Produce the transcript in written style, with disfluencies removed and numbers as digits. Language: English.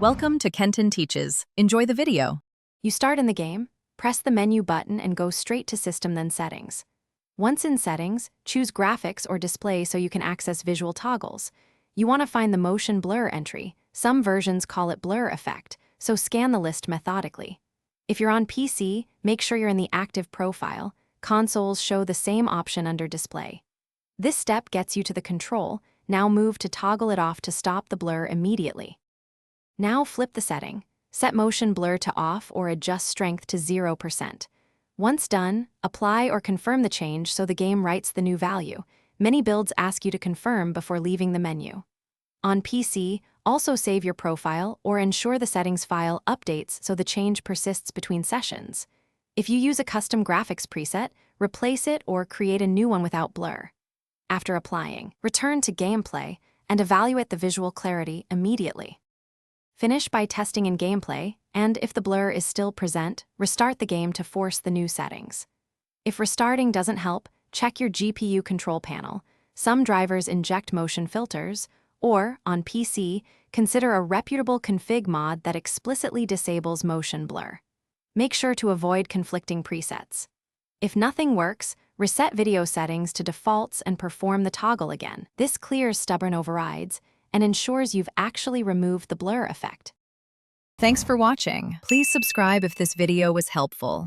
Welcome to Kenton Teaches. Enjoy the video. You start in the game, press the menu button and go straight to System then Settings. Once in Settings, choose Graphics or Display so you can access visual toggles. You want to find the Motion Blur entry. Some versions call it Blur Effect, so scan the list methodically. If you're on PC, make sure you're in the Active Profile. Consoles show the same option under Display. This step gets you to the control. Now move to toggle it off to stop the blur immediately. Now flip the setting. Set motion blur to off or adjust strength to 0%. Once done, apply or confirm the change so the game writes the new value. Many builds ask you to confirm before leaving the menu. On PC, also save your profile or ensure the settings file updates so the change persists between sessions. If you use a custom graphics preset, replace it or create a new one without blur. After applying, return to gameplay and evaluate the visual clarity immediately. Finish by testing in gameplay, and if the blur is still present, restart the game to force the new settings. If restarting doesn't help, check your GPU control panel. Some drivers inject motion filters, or, on PC, consider a reputable config mod that explicitly disables motion blur. Make sure to avoid conflicting presets. If nothing works, reset video settings to defaults and perform the toggle again. This clears stubborn overrides and ensures you've actually removed the blur effect. Thanks for watching. Please subscribe if this video was helpful.